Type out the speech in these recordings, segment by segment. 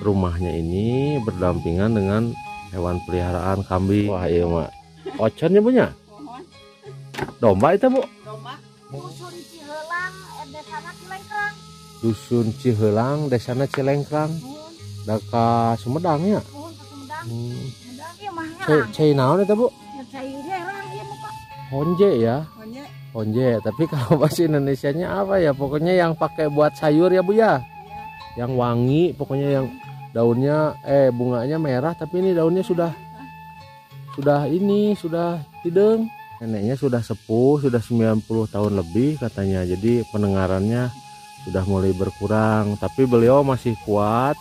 rumahnya ini berdampingan dengan hewan peliharaan kambing. Wah iya mak, oconnya punya domba itu bu. Domba dusun Cihelang desana Cilengkrang. Dusun Cihelang desana Cilengkrang. Daka Sumedang ya. Sumedang. Sumedang ieu mah Cai naon eta bu? Cai herang ieu mah. Honje ya. Honje. Honje, tapi kalau bahasa Indonesianya apa ya? Pokoknya yang pakai buat sayur ya bu ya. Yang wangi, pokoknya yang daunnya bunganya merah tapi ini daunnya sudah hidung. Neneknya sudah sepuh, sudah 90 tahun lebih katanya. Jadi pendengarannya sudah mulai berkurang, tapi beliau masih kuat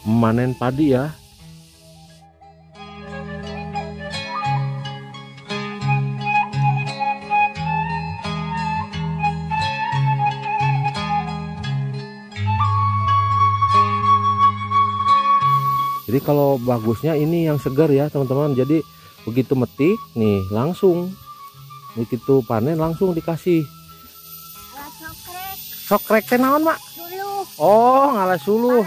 memanen padi ya. Jadi kalau bagusnya ini yang segar ya teman-teman. Jadi begitu metik nih langsung, begitu panen langsung dikasih. Sokrek teh naon mak? Suluh. Oh ngalah suluh.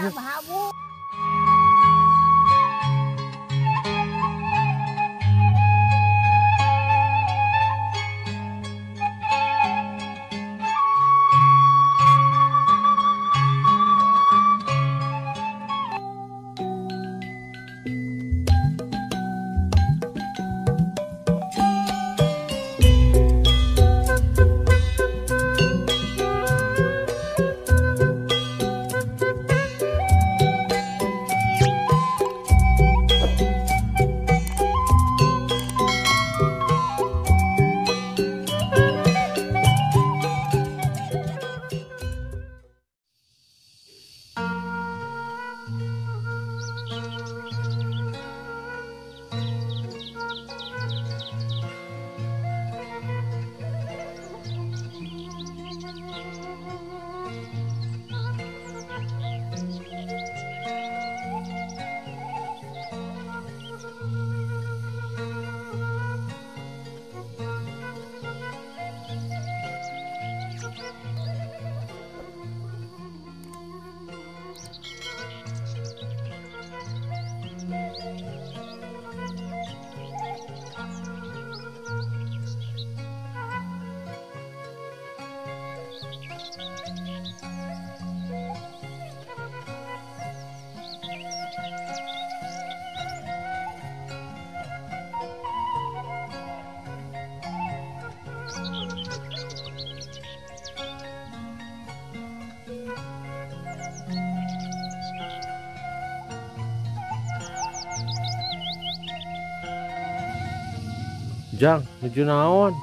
Jang, nuju naon?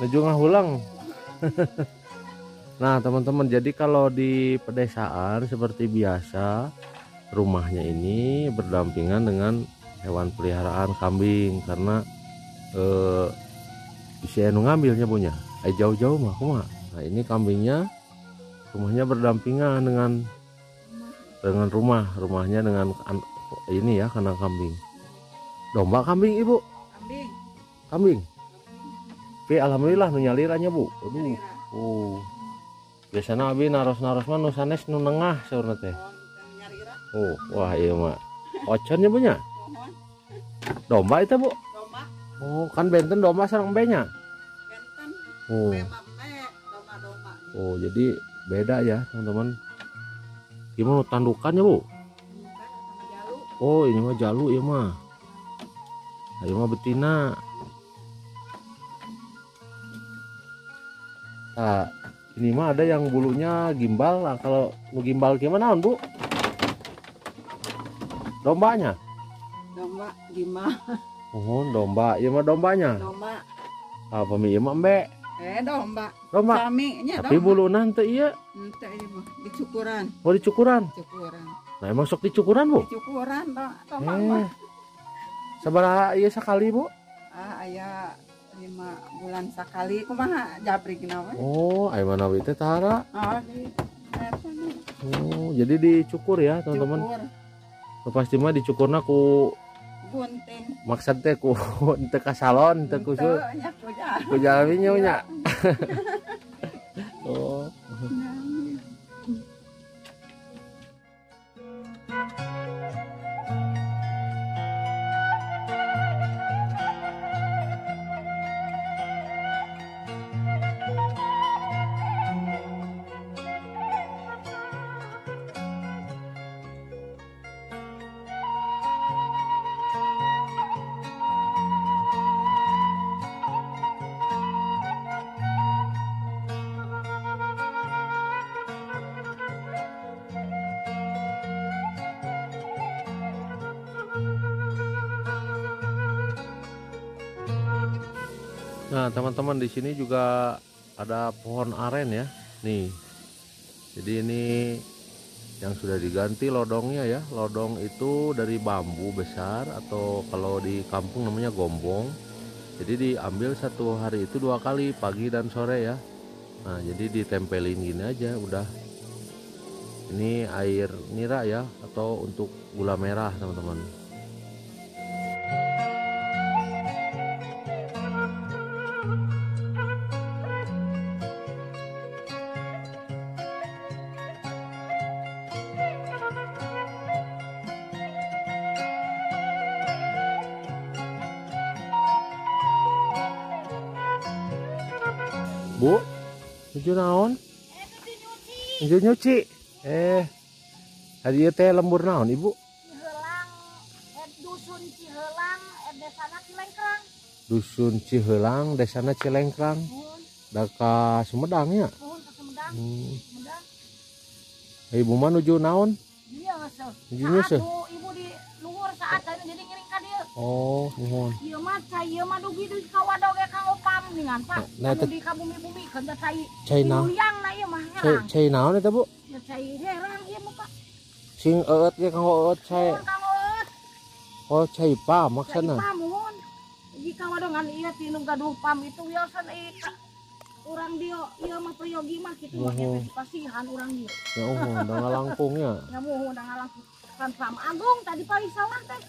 Nuju ngahulang. Nah teman-teman, jadi kalau di pedesaan seperti biasa rumahnya ini berdampingan dengan hewan peliharaan kambing karena bisa ngambilnya punya jauh-jauh mah kumaha. Nah ini kambingnya rumahnya berdampingan dengan rumahnya dengan ini ya kandang kambing. Domba kambing ibu? Kambing. Oke, alhamdulillah nu nyaliranya bu. Aduh. Biasanya abi naros mah nu sanes nu nengah saurna teh. Wah iya mah. Oconnya punya? Domba itu bu? Domba. Oh, kan benten domba sareng embenya. Benten. Oh, jadi beda ya, teman-teman. Gimana tandukannya, Bu? Oh, ini mah jalu ya mah. Ini mah betina. Nah, ini mah ada yang bulunya gimbal. Nah, kalau mau gimbal gimana, Bu? Dombanya? Domba gimbal. Oh, domba. Ya mah dombanya. Domba. Apa mi mah embe? Domba. Domba. Saminya tapi bulunan teh iya. Teh ieu mah dicukuran. Oh, dicukuran. Cukuran. Nah, emang sok dicukuran, Bu? Dicukuran domba. Sabaraha ieu sakali, Bu? Aya 5 bulan sekali kumaha jabrik naon. Oh, aya mana we teh tahara? Oh, jadi dicukur ya, teman-teman. Pasti mah dicukurna ku gunting. Maksud teh ku teu ka salon, teu ku ku jalmi nya. Oh. Nah, teman-teman, di sini juga ada pohon aren ya. Nih. Jadi ini yang sudah diganti lodongnya ya. Lodong itu dari bambu besar atau kalau di kampung namanya gombong. Jadi diambil satu hari itu 2 kali, pagi dan sore ya. Nah, jadi ditempelin gini aja udah. Ini air nira ya, atau untuk gula merah teman-teman. Bu, nuju naon? Nuju nyuci. Tadi teh lembur naon, Ibu? Cihelang, dusun Cihelang, desana Cilengkrang. Dusun Cihelang, desana Cilengkrang. Daka Sumedang ya? Ke Sumedang. Sumedang. Ibu mah nuju naon? Iya, Mas. Nuju nyuci. Ibu di luhur saat tadi jadi ngiring ka dieu. Oh, mohon. Ieu mah cai ieu mah dugi di kawadoge Kang Opam ningan, Pak. Nah, Anu di kabumi-bumi kan cai. Cai naon? Luyang na ieu mah herang. Cai naon eta, Bu? Ya cai herang ieu mah, Pak. Sing eut ge kanggo eut cai. Mohon Kang Eut. Oh, cai pa Cai maksudna. pa mohon. Di kawadongan ieu tinu gaduh pam itu wiosan urang dia ieu mah priyogi mah kitu mah pasihan urang dia. Ya udah ngalangkungnya. Ya mohon udah ngalangsung kan Pam Agung tadi pagi sawan teh.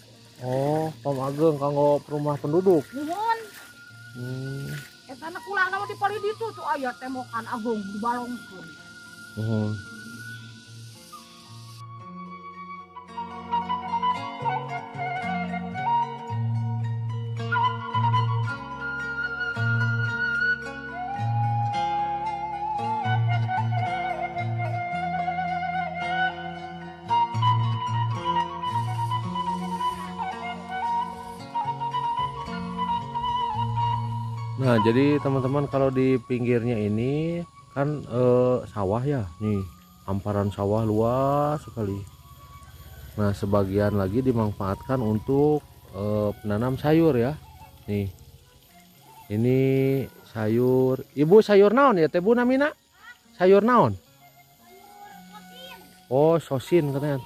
Oh, Pam Ageng kanggo perumahan penduduk. Mohon. Hmm. Eta na kula nama di pali ditu tuh aya temokan Agung dibalongkeun. Mohon. Nah, jadi teman-teman kalau di pinggirnya ini kan sawah ya, nih hamparan sawah luas sekali. Nah, sebagian lagi dimanfaatkan untuk penanam sayur ya. Nih, ini sayur. Ibu sayur naon ya, Tebu namina? Sayur naon? Oh, sosin katanya.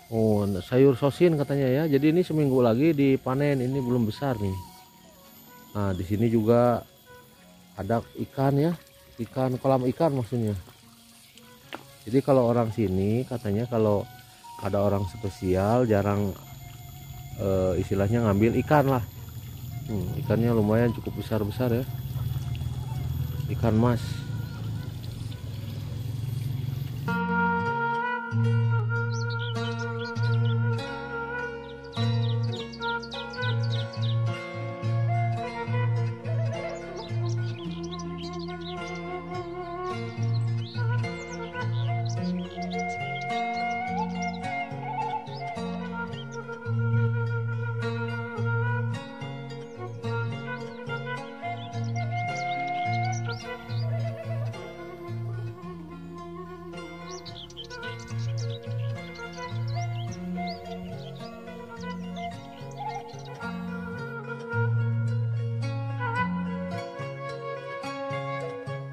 Oh, sayur sosin katanya ya. Jadi ini seminggu lagi dipanen, ini belum besar nih. Nah, di sini juga ada ikan ya, ikan kolam ikan maksudnya. Jadi kalau orang sini katanya kalau ada orang spesial jarang istilahnya ngambil ikan lah. Ikannya lumayan cukup besar-besar ya, ikan mas.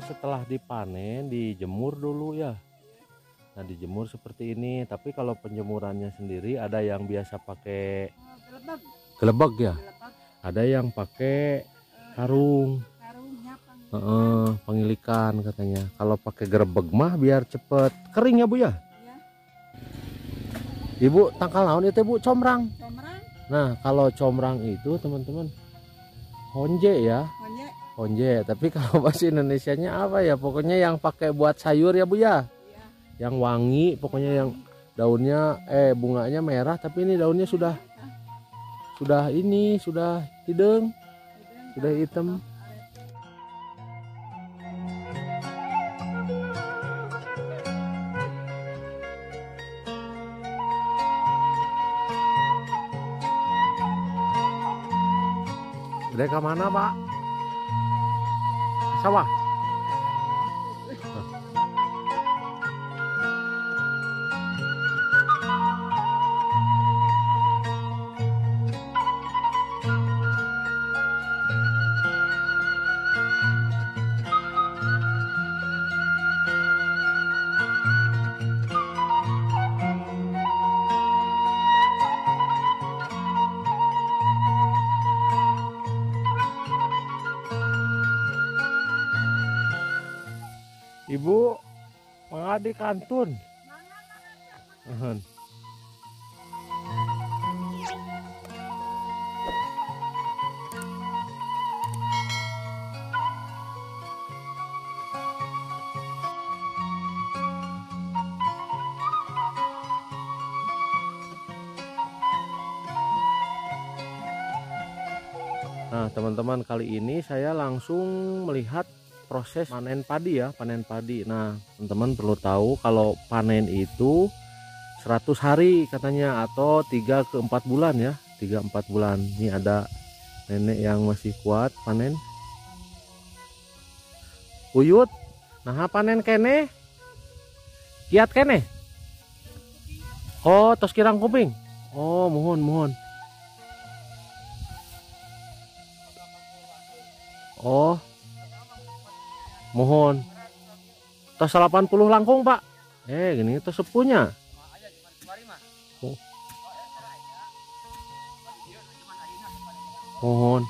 Setelah dipanen dijemur dulu ya. Nah, dijemur seperti ini. Tapi kalau penjemurannya sendiri ada yang biasa pakai gelebeg ya, ada yang pakai karung. Pengilikan katanya. Kalau pakai gerebeg mah biar cepet kering ya Bu ya. Ibu tangkal naon itu Bu? Comrang. Nah, kalau comrang itu teman-teman honje ya. Honje, tapi kalau bahasa Indonesianya apa ya? Pokoknya yang pakai buat sayur ya Bu ya. Yang wangi, pokoknya yang daunnya bunganya merah tapi ini daunnya sudah hidung, sudah hitam. Udah ke mana Pak? Sawah. Mangadi kantun. Uhun. Nah, teman-teman, kali ini saya langsung melihat proses panen padi ya, panen padi. Nah, teman-teman perlu tahu kalau panen itu 100 hari katanya, atau 3 ke 4 bulan ya, 3-4 bulan. Ini ada nenek yang masih kuat panen. Uyut, nah panen kene, kiat kene. Oh, tos kirang kuping. Oh, mohon. Oh, mohon. Tos 80 langkung, Pak. Gini tos sepuhnya. Oh. Mohon.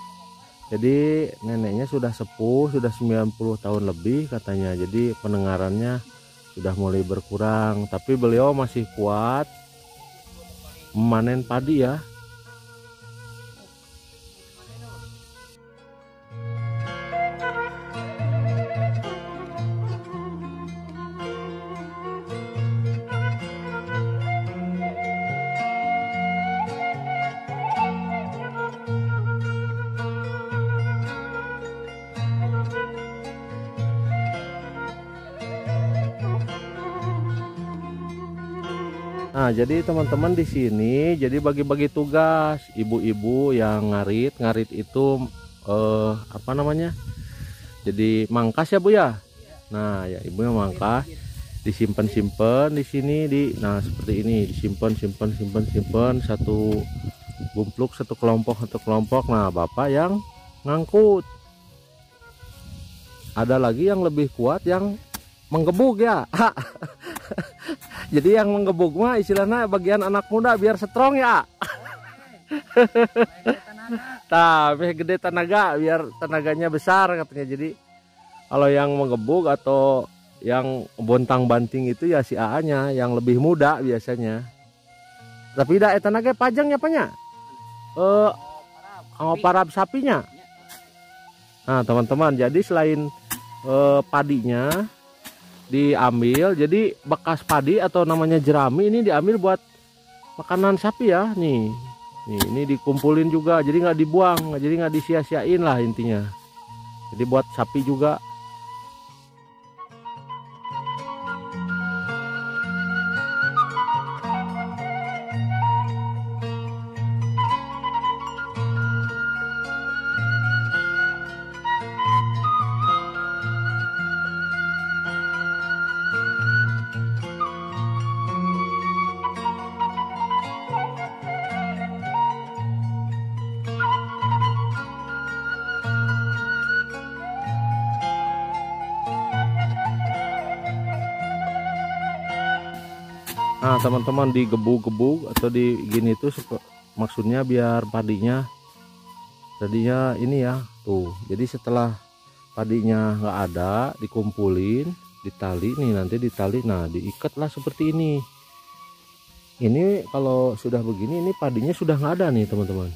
Jadi neneknya sudah sepuh, sudah 90 tahun lebih katanya. Jadi pendengarannya sudah mulai berkurang, tapi beliau masih kuat memanen padi ya. Nah, jadi teman-teman di sini jadi bagi-bagi tugas. Ibu-ibu yang ngarit itu apa namanya? Jadi mangkas ya, Bu ya. Nah, ya ibu yang mangkas disimpan di sini nah seperti ini, disimpan satu bumpluk, satu kelompok. Nah, Bapak yang ngangkut. Ada lagi yang lebih kuat yang menggebuk ya. Jadi yang menggebuk mah istilahnya bagian anak muda biar strong ya. Tapi gede tenaga biar tenaganya besar katanya. Jadi kalau yang menggebuk atau yang bontang banting itu ya si AA-nya yang lebih muda biasanya. Tapi dah tenaga pajang ya Pak nya. Parab sapinya. Nah, teman-teman, jadi selain padinya diambil, jadi bekas padi atau namanya jerami ini diambil buat makanan sapi ya. Nih ini dikumpulin juga, jadi nggak dibuang, jadi nggak disia-siain lah intinya. Jadi buat sapi juga. Nah, teman-teman, digebuk-gebuk atau di gini tuh maksudnya biar padinya tadinya ini ya tuh. Jadi setelah padinya nggak ada, dikumpulin, ditali nih, nanti ditali, nah diikat lah seperti ini. Ini kalau sudah begini, ini padinya sudah nggak ada nih teman-teman.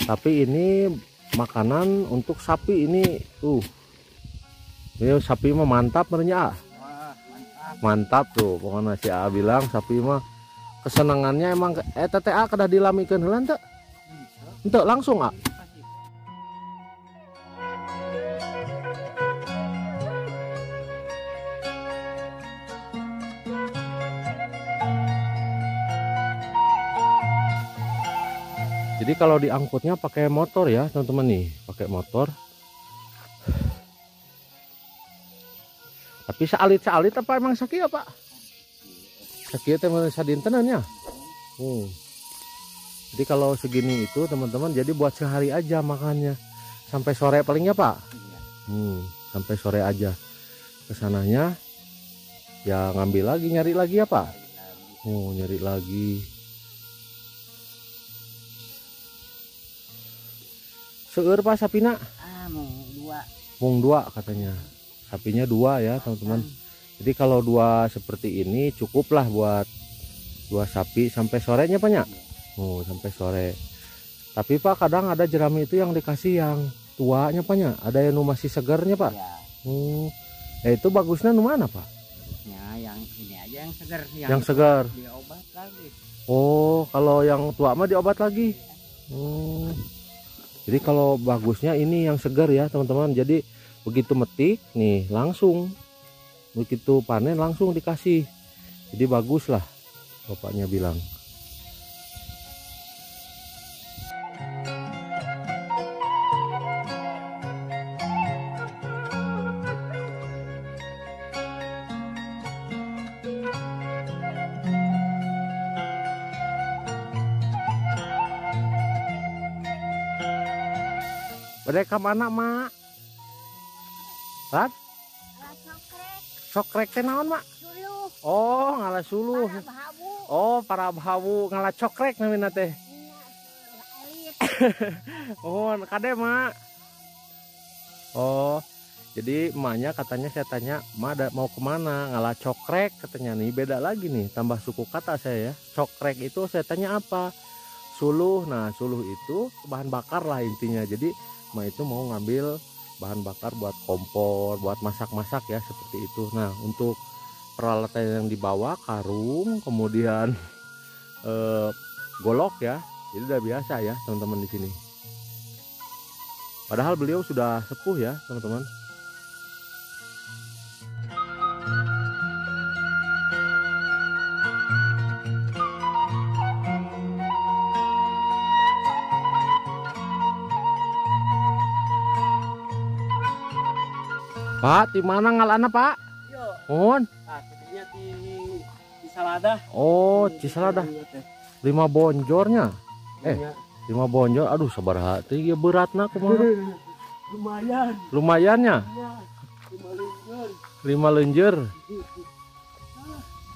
Tapi ini makanan untuk sapi ini tuh. Ini sapi mah mantap merenya. Mantap tuh, pokoknya si A bilang sapi mah kesenangannya emang TTA kada dilamikeun heula teu? Henteu langsung A. Jadi kalau diangkutnya pakai motor ya teman-teman nih, pakai motor. Tapi salit apa emang sakit ya Pak? Sakit teman sadintenannya. Jadi kalau segini itu teman-teman, jadi buat sehari aja makannya, sampai sore palingnya Pak. Sampai sore aja. Kesananya ya ngambil lagi, nyari lagi ya Pak. Nyari lagi. Seueur Pak sapina? Mung 2. Mung 2 katanya. Sapinya 2 ya teman-teman. Jadi kalau dua seperti ini cukuplah buat dua sapi sampai sorenya Pak ya? Oh, sampai sore. Tapi Pak kadang ada jerami itu yang dikasih yang tuanya Pak ya? Ada yang masih segarnya Pak? Ya. Itu bagusnya nu mana Pak? Ya, yang ini aja yang segar. Yang segar. Diobat lagi. Oh, kalau yang tua mah diobat lagi. Jadi kalau bagusnya ini yang segar ya teman-teman. Jadi begitu metik nih langsung, begitu panen langsung dikasih. Jadi bagus lah, bapaknya bilang. Mereka mana mak? Rat? Cokrek teh naon mak? Suluh. Oh ngalah suluh. Para bahabu. Oh para bahabu ngalah cokrek namina teh. Elit. Oh kade mak. Oh jadi emaknya katanya saya tanya mak mau kemana ngalah cokrek katanya nih beda lagi nih tambah suku kata saya ya. Cokrek itu saya tanya apa? Suluh. Nah suluh itu bahan bakar lah intinya. Jadi emak itu mau ngambil bahan bakar buat kompor, buat masak-masak ya seperti itu. Nah untuk peralatan yang dibawa karung, kemudian golok ya, jadi udah biasa ya teman-teman di sini. Padahal beliau sudah sepuh ya teman-teman. Pak, di mana ngalana Pak? Yo. Mohon. Ah, tadinya di Salada. Oh, Cisalada. 5 bonjornya. Iya. 5 bonjor. Aduh, sabar hati ya beratna kumaha. Lumayan. Lumayannya. Ya, 5 5 lenjer.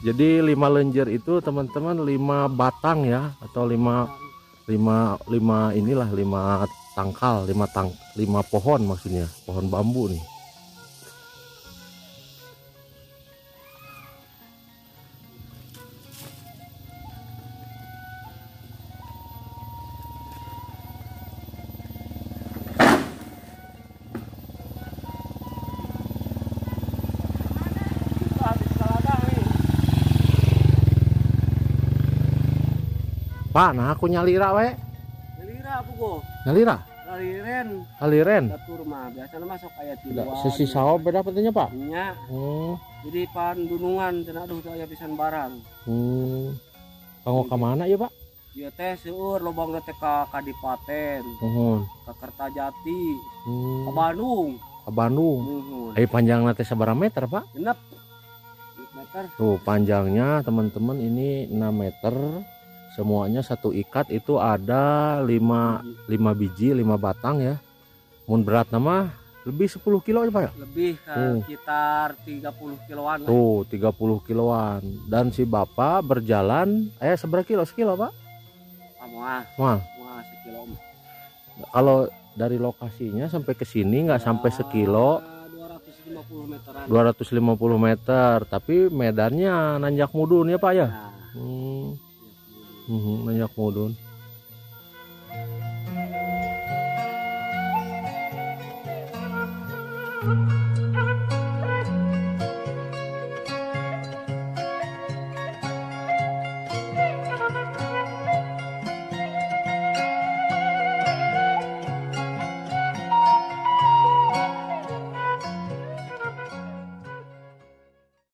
Jadi 5 lenjer itu teman-teman 5 batang ya atau 5 inilah 5 tangkal, 5 pohon maksudnya, pohon bambu nih. Pak, nah aku nyalira we. Nyalira apa go? Nyalira? Laliren. Aliren. Datur mah biasanya masuk kayak Tidak, tiluan. sisi sawah beda petanya Pak. Nya. Oh. Jadi pan dunungan cenah aduh saya pisan barang. Kanggo ka mana ya Pak? Ieu teh seueur lobang teh ka Kadipaten, ka Kertajati, ka Bandung. Ka Bandung. Panjangna teh sabaraha meter Pak? Genep meter. Tuh panjangnya teman-teman ini 6 meter. Semuanya satu ikat itu ada 5 biji, 5 batang ya. Mun berat nama lebih 10 kilo ya Pak ya? Lebih sekitar 30 kiloan lah. Tuh 30 kiloan. Dan si bapak berjalan seberapa kilo? Sekilo Pak? Wah. Sekilo. Kalau dari lokasinya sampai ke sini nggak sampai sekilo. 250 meteran. 250 meter. Tapi medannya nanjak mudun ya Pak ya? Nanjak mudun.